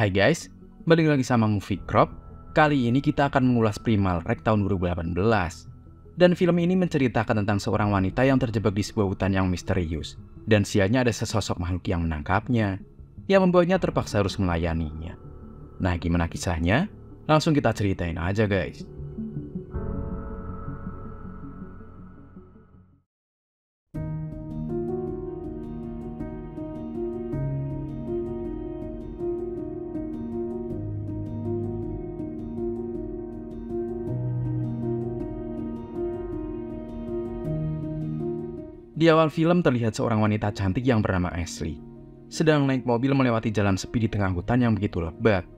Hai guys, balik lagi sama Movie Crop. Kali ini kita akan mengulas Primal Rek tahun 2018. Dan film ini menceritakan tentang seorang wanita yang terjebak di sebuah hutan yang misterius. Dan sialnya ada sesosok makhluk yang menangkapnya, yang membuatnya terpaksa harus melayaninya. Nah, gimana kisahnya? Langsung kita ceritain aja guys. Di awal film terlihat seorang wanita cantik yang bernama Ashley sedang naik mobil melewati jalan sepi di tengah hutan yang begitu lebat.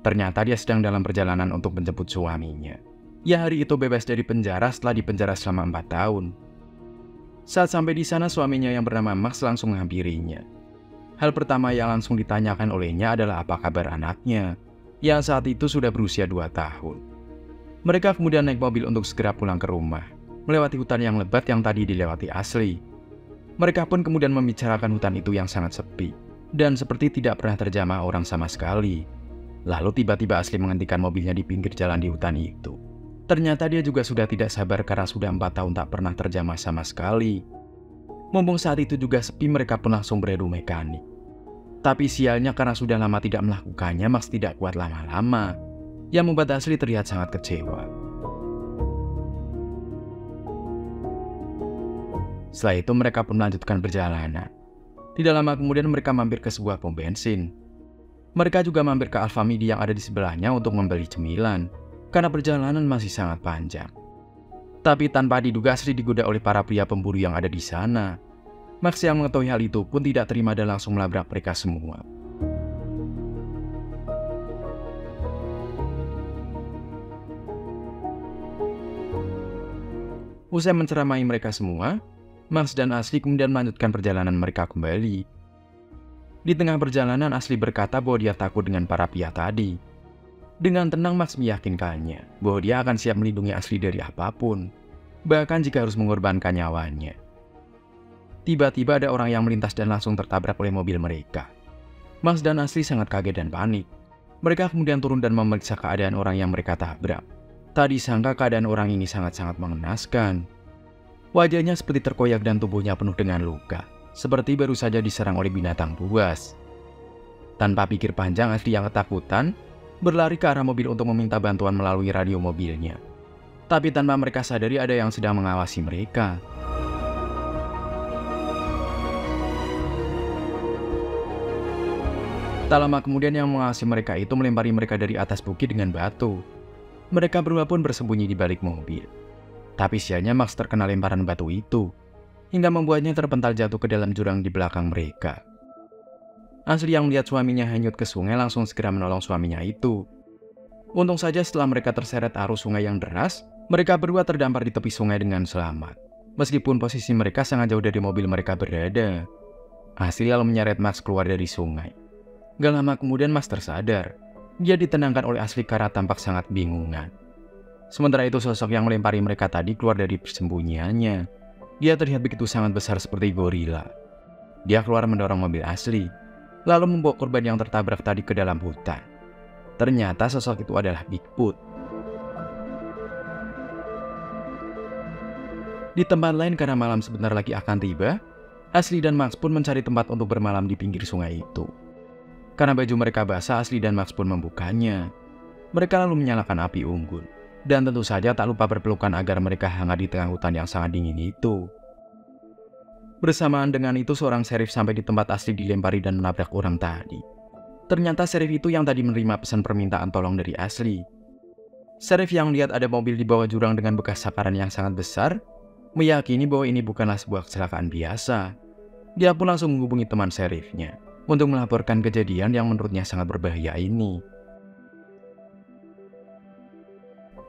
Ternyata dia sedang dalam perjalanan untuk menjemput suaminya. Ya, hari itu bebas dari penjara setelah dipenjara selama 4 tahun. Saat sampai di sana, suaminya yang bernama Max langsung menghampirinya. Hal pertama yang langsung ditanyakan olehnya adalah apa kabar anaknya, yang saat itu sudah berusia 2 tahun. Mereka kemudian naik mobil untuk segera pulang ke rumah, melewati hutan yang lebat yang tadi dilewati Ashley. Mereka pun kemudian membicarakan hutan itu yang sangat sepi, dan seperti tidak pernah terjamah orang sama sekali. Lalu tiba-tiba Ashley menghentikan mobilnya di pinggir jalan di hutan itu. Ternyata dia juga sudah tidak sabar karena sudah 4 tahun tak pernah terjamah sama sekali. Mumpung saat itu juga sepi, mereka pun langsung beredu mekanik. Tapi sialnya karena sudah lama tidak melakukannya, Max tidak kuat lama-lama, yang membuat Ashley terlihat sangat kecewa. Setelah itu mereka pun melanjutkan perjalanan. Tidak lama kemudian mereka mampir ke sebuah pom bensin. Mereka juga mampir ke Alfamidi yang ada di sebelahnya untuk membeli cemilan, karena perjalanan masih sangat panjang. Tapi tanpa diduga Ashley digoda oleh para pria pemburu yang ada di sana. Max yang mengetahui hal itu pun tidak terima dan langsung melabrak mereka semua. Usai menceramai mereka semua, Max dan Ashley kemudian melanjutkan perjalanan mereka kembali. Di tengah perjalanan, Ashley berkata bahwa dia takut dengan para pria tadi. Dengan tenang, Max meyakinkannya bahwa dia akan siap melindungi Ashley dari apapun, bahkan jika harus mengorbankan nyawanya. Tiba-tiba ada orang yang melintas dan langsung tertabrak oleh mobil mereka. Max dan Ashley sangat kaget dan panik. Mereka kemudian turun dan memeriksa keadaan orang yang mereka tabrak. Tak disangka keadaan orang ini sangat-sangat mengenaskan. Wajahnya seperti terkoyak dan tubuhnya penuh dengan luka, seperti baru saja diserang oleh binatang buas. Tanpa pikir panjang, Ashley yang ketakutan berlari ke arah mobil untuk meminta bantuan melalui radio mobilnya. Tapi tanpa mereka sadari ada yang sedang mengawasi mereka. Tak lama kemudian yang mengawasi mereka itu melempari mereka dari atas bukit dengan batu. Mereka berdua pun bersembunyi di balik mobil. Tapi sialnya Max terkena lemparan batu itu, hingga membuatnya terpental jatuh ke dalam jurang di belakang mereka. Ashley yang melihat suaminya hanyut ke sungai langsung segera menolong suaminya itu. Untung saja setelah mereka terseret arus sungai yang deras, mereka berdua terdampar di tepi sungai dengan selamat. Meskipun posisi mereka sangat jauh dari mobil mereka berada. Ashley lalu menyeret Max keluar dari sungai. Gak lama kemudian Max tersadar. Dia ditenangkan oleh Ashley karena tampak sangat bingungan. Sementara itu sosok yang melempari mereka tadi keluar dari persembunyiannya. Dia terlihat begitu sangat besar seperti gorila. Dia keluar mendorong mobil Ashley, lalu membawa korban yang tertabrak tadi ke dalam hutan. Ternyata sosok itu adalah Bigfoot. Di tempat lain karena malam sebentar lagi akan tiba, Ashley dan Max pun mencari tempat untuk bermalam di pinggir sungai itu. Karena baju mereka basah, Ashley dan Max pun membukanya. Mereka lalu menyalakan api unggun. Dan tentu saja tak lupa berpelukan agar mereka hangat di tengah hutan yang sangat dingin itu. Bersamaan dengan itu seorang sheriff sampai di tempat Ashley dilempari dan menabrak orang tadi. Ternyata sheriff itu yang tadi menerima pesan permintaan tolong dari Ashley. Sheriff yang melihat ada mobil di bawah jurang dengan bekas sakaran yang sangat besar, meyakini bahwa ini bukanlah sebuah kecelakaan biasa. Dia pun langsung menghubungi teman sheriffnya untuk melaporkan kejadian yang menurutnya sangat berbahaya ini.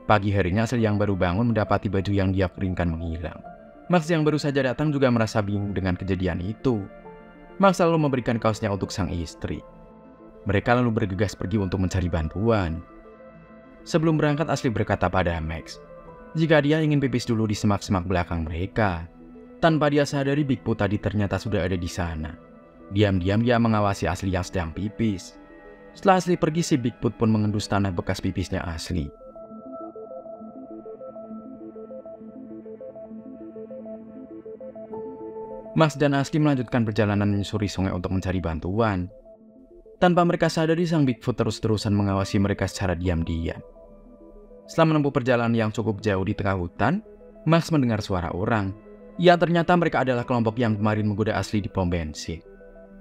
Pagi harinya Ashley yang baru bangun mendapati baju yang dia keringkan menghilang. Max yang baru saja datang juga merasa bingung dengan kejadian itu. Max lalu memberikan kaosnya untuk sang istri. Mereka lalu bergegas pergi untuk mencari bantuan. Sebelum berangkat Ashley berkata pada Max, jika dia ingin pipis dulu di semak-semak belakang mereka. Tanpa dia sadari Bigfoot tadi ternyata sudah ada di sana. Diam-diam dia mengawasi Ashley yang sedang pipis. Setelah Asli pergi, si Bigfoot pun mengendus tanah bekas pipisnya Asli. Max dan Asli melanjutkan perjalanan menyusuri sungai untuk mencari bantuan. Tanpa mereka sadari, sang Bigfoot terus-terusan mengawasi mereka secara diam-diam. Setelah menempuh perjalanan yang cukup jauh di tengah hutan, Max mendengar suara orang. Ya, ternyata mereka adalah kelompok yang kemarin menggoda Asli di pom bensin.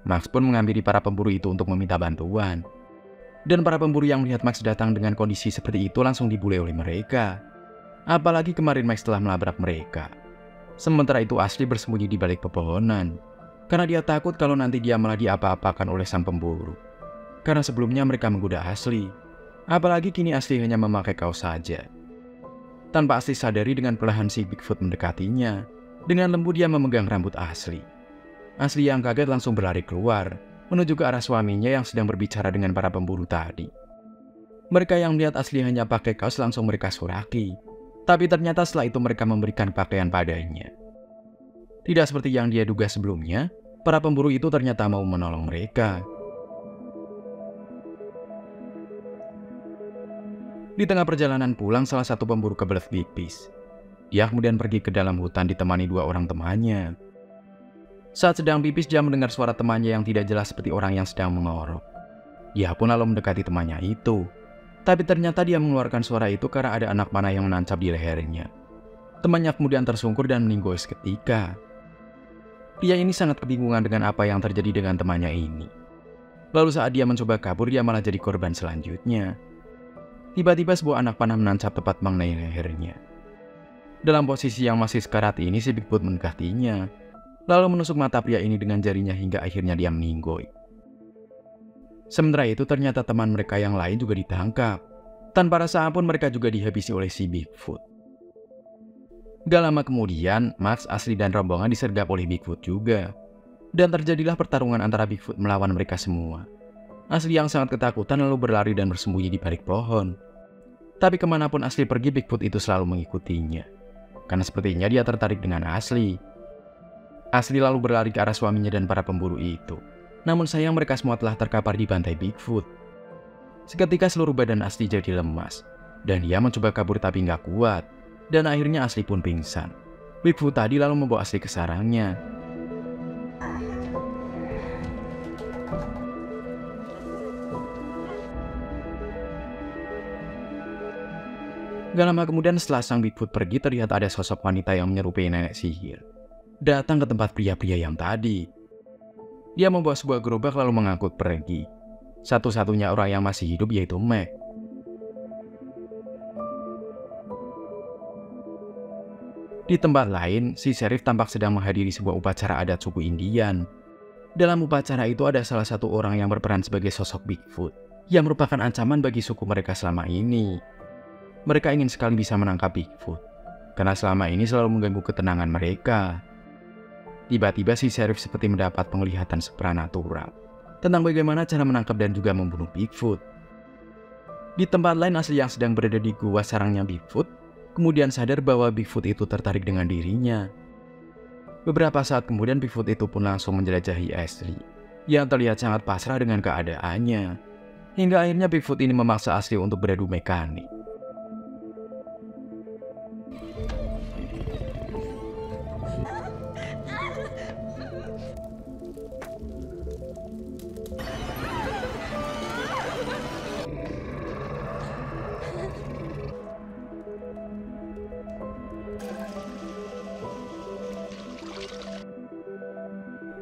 Max pun menghampiri para pemburu itu untuk meminta bantuan. Dan para pemburu yang melihat Max datang dengan kondisi seperti itu langsung dibully oleh mereka. Apalagi kemarin Max telah melabrak mereka. Sementara itu Asli bersembunyi di balik pepohonan, karena dia takut kalau nanti dia malah diapa-apakan oleh sang pemburu. Karena sebelumnya mereka menggoda Asli, apalagi kini Asli hanya memakai kaos saja. Tanpa Asli sadari, dengan perlahan si Bigfoot mendekatinya. Dengan lembut dia memegang rambut Asli. Asli yang kaget langsung berlari keluar, menuju ke arah suaminya yang sedang berbicara dengan para pemburu tadi. Mereka yang melihat Asli hanya pakai kaos langsung mereka soraki. Tapi ternyata setelah itu mereka memberikan pakaian padanya. Tidak seperti yang dia duga sebelumnya, para pemburu itu ternyata mau menolong mereka. Di tengah perjalanan pulang, salah satu pemburu kebelet pipis. Dia kemudian pergi ke dalam hutan ditemani 2 orang temannya. Saat sedang pipis, dia mendengar suara temannya yang tidak jelas seperti orang yang sedang mengorok. Dia pun lalu mendekati temannya itu. Tapi ternyata dia mengeluarkan suara itu karena ada anak panah yang menancap di lehernya. Temannya kemudian tersungkur dan meninggal seketika. Pria ini sangat kebingungan dengan apa yang terjadi dengan temannya ini. Lalu saat dia mencoba kabur, dia malah jadi korban selanjutnya. Tiba-tiba sebuah anak panah menancap tepat mengenai lehernya. Dalam posisi yang masih sekarat ini, si Bigfoot mendekatinya, lalu menusuk mata pria ini dengan jarinya hingga akhirnya dia meninggoy. Sementara itu ternyata teman mereka yang lain juga ditangkap. Tanpa rasa ampun mereka juga dihabisi oleh si Bigfoot. Gak lama kemudian, Max, Asli dan rombongan disergap oleh Bigfoot juga. Dan terjadilah pertarungan antara Bigfoot melawan mereka semua. Asli yang sangat ketakutan lalu berlari dan bersembunyi di balik pohon. Tapi kemanapun Asli pergi, Bigfoot itu selalu mengikutinya. Karena sepertinya dia tertarik dengan Asli. Asli lalu berlari ke arah suaminya dan para pemburu itu. Namun sayang mereka semua telah terkapar di bantai Bigfoot. Seketika seluruh badan Asli jadi lemas. Dan dia mencoba kabur tapi nggak kuat. Dan akhirnya Asli pun pingsan. Bigfoot tadi lalu membawa Asli ke sarangnya. Gak lama kemudian setelah sang Bigfoot pergi, terlihat ada sosok wanita yang menyerupai nenek sihir datang ke tempat pria-pria yang tadi. Dia membawa sebuah gerobak lalu mengangkut pergi. Satu-satunya orang yang masih hidup yaitu Mac. Di tempat lain, si Sheriff tampak sedang menghadiri sebuah upacara adat suku Indian. Dalam upacara itu ada salah satu orang yang berperan sebagai sosok Bigfoot, yang merupakan ancaman bagi suku mereka selama ini. Mereka ingin sekali bisa menangkap Bigfoot, karena selama ini selalu mengganggu ketenangan mereka. Tiba-tiba si Sheriff seperti mendapat penglihatan supranatural tentang bagaimana cara menangkap dan juga membunuh Bigfoot. Di tempat lain, Asli yang sedang berada di gua sarangnya Bigfoot kemudian sadar bahwa Bigfoot itu tertarik dengan dirinya. Beberapa saat kemudian Bigfoot itu pun langsung menjelajahi Asli yang terlihat sangat pasrah dengan keadaannya. Hingga akhirnya Bigfoot ini memaksa Asli untuk beradu mekanik.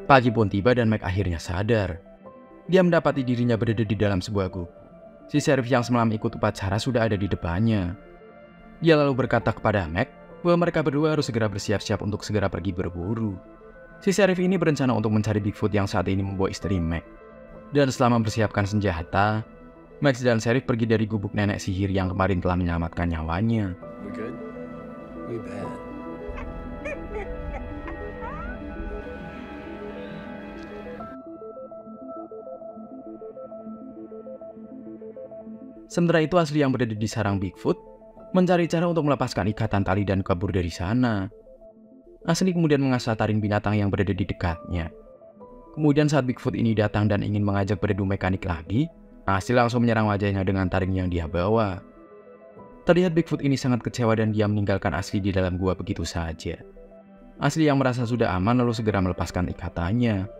Pagi pun tiba dan Mac akhirnya sadar. Dia mendapati dirinya berada di dalam sebuah gubuk. Si Sheriff yang semalam ikut upacara sudah ada di depannya. Dia lalu berkata kepada Mac bahwa mereka berdua harus segera bersiap-siap untuk segera pergi berburu. Si Sheriff ini berencana untuk mencari Bigfoot yang saat ini membawa istri Mac. Dan setelah mempersiapkan senjata, Max dan Sheriff pergi dari gubuk nenek sihir yang kemarin telah menyelamatkan nyawanya. We good? We bad. Sementara itu Asli yang berada di sarang Bigfoot mencari cara untuk melepaskan ikatan tali dan kabur dari sana. Asli kemudian mengasah taring binatang yang berada di dekatnya. Kemudian saat Bigfoot ini datang dan ingin mengajak beradu mekanik lagi, Ashley langsung menyerang wajahnya dengan taring yang dia bawa. Terlihat Bigfoot ini sangat kecewa dan dia meninggalkan Ashley di dalam gua begitu saja. Ashley yang merasa sudah aman lalu segera melepaskan ikatannya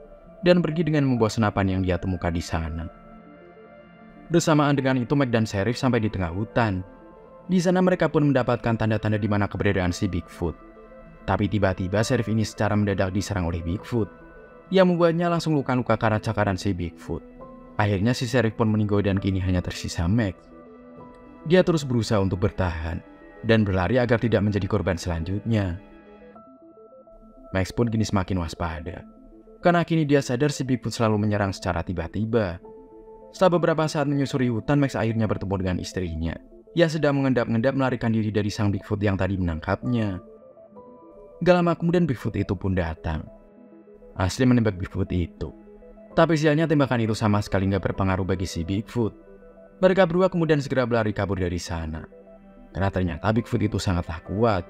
dan pergi dengan membawa senapan yang dia temukan di sana. Bersamaan dengan itu, Mac dan Sheriff sampai di tengah hutan. Di sana mereka pun mendapatkan tanda-tanda di mana keberadaan si Bigfoot. Tapi tiba-tiba Sheriff ini secara mendadak diserang oleh Bigfoot, yang membuatnya langsung luka-luka karena cakaran si Bigfoot. Akhirnya si Sheriff pun meninggal dan kini hanya tersisa Max. Dia terus berusaha untuk bertahan dan berlari agar tidak menjadi korban selanjutnya. Max pun kini semakin waspada, karena kini dia sadar si Bigfoot selalu menyerang secara tiba-tiba. Setelah beberapa saat menyusuri hutan, Max akhirnya bertemu dengan istrinya. Ia sedang mengendap-endap melarikan diri dari sang Bigfoot yang tadi menangkapnya. Gak lama kemudian Bigfoot itu pun datang. Ashley menembak Bigfoot itu. Tapi sialnya tembakan itu sama sekali gak berpengaruh bagi si Bigfoot. Mereka berdua kemudian segera berlari kabur dari sana. Karena ternyata Bigfoot itu sangatlah kuat.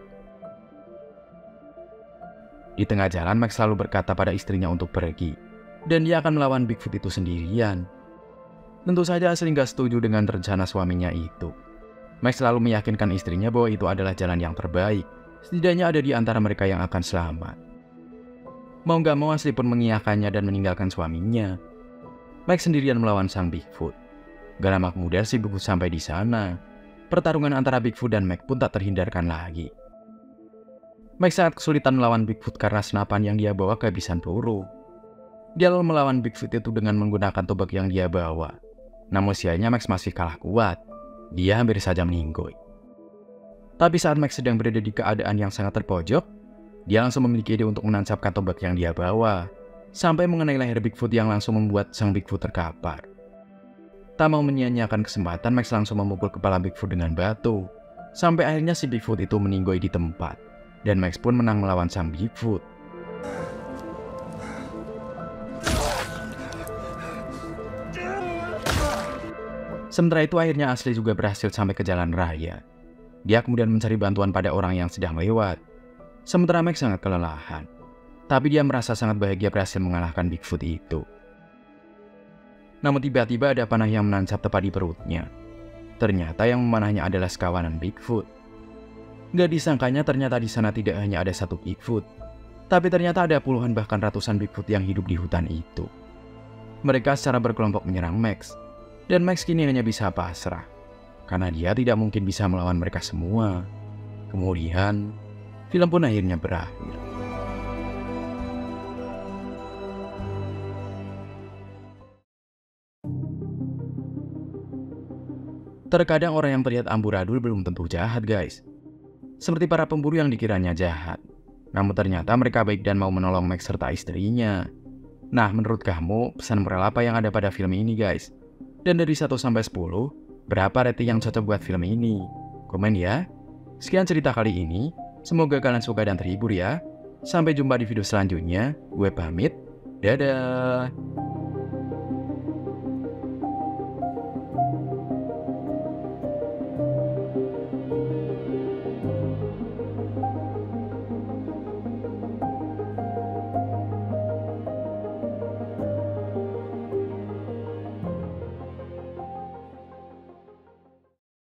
Di tengah jalan, Max selalu berkata pada istrinya untuk pergi. Dan dia akan melawan Bigfoot itu sendirian. Tentu saja Ashley gak setuju dengan rencana suaminya itu. Max selalu meyakinkan istrinya bahwa itu adalah jalan yang terbaik. Setidaknya ada di antara mereka yang akan selamat. Mau gak mau Ashley pun mengiyakannya dan meninggalkan suaminya. Max sendirian melawan sang Bigfoot. Gak lama kemudian si Bigfoot sampai di sana. Pertarungan antara Bigfoot dan Max pun tak terhindarkan lagi. Max sangat kesulitan melawan Bigfoot karena senapan yang dia bawa kehabisan peluru. Dia lalu melawan Bigfoot itu dengan menggunakan tombak yang dia bawa. Namun sialnya Max masih kalah kuat. Dia hampir saja meninggoy. Tapi saat Max sedang berada di keadaan yang sangat terpojok, dia langsung memiliki ide untuk menancapkan tombak yang dia bawa, sampai mengenai leher Bigfoot yang langsung membuat sang Bigfoot terkapar. Tak mau menyia-nyiakan kesempatan, Max langsung memukul kepala Bigfoot dengan batu, sampai akhirnya si Bigfoot itu meninggoy di tempat, dan Max pun menang melawan sang Bigfoot. Sementara itu akhirnya Ashley juga berhasil sampai ke jalan raya. Dia kemudian mencari bantuan pada orang yang sedang lewat. Sementara Max sangat kelelahan. Tapi dia merasa sangat bahagia berhasil mengalahkan Bigfoot itu. Namun tiba-tiba ada panah yang menancap tepat di perutnya. Ternyata yang memanahnya adalah sekawanan Bigfoot. Gak disangkanya ternyata di sana tidak hanya ada satu Bigfoot. Tapi ternyata ada puluhan bahkan ratusan Bigfoot yang hidup di hutan itu. Mereka secara berkelompok menyerang Max. Dan Max kini hanya bisa pasrah. Karena dia tidak mungkin bisa melawan mereka semua. Kemudian, film pun akhirnya berakhir. Terkadang orang yang terlihat amburadul belum tentu jahat, guys. Seperti para pemburu yang dikiranya jahat. Namun ternyata mereka baik dan mau menolong Max serta istrinya. Nah, menurut kamu, pesan moral apa yang ada pada film ini, guys? Dan dari 1 sampai 10, berapa rating yang cocok buat film ini? Komen ya. Sekian cerita kali ini. Semoga kalian suka dan terhibur ya. Sampai jumpa di video selanjutnya. Gue pamit. Dadah.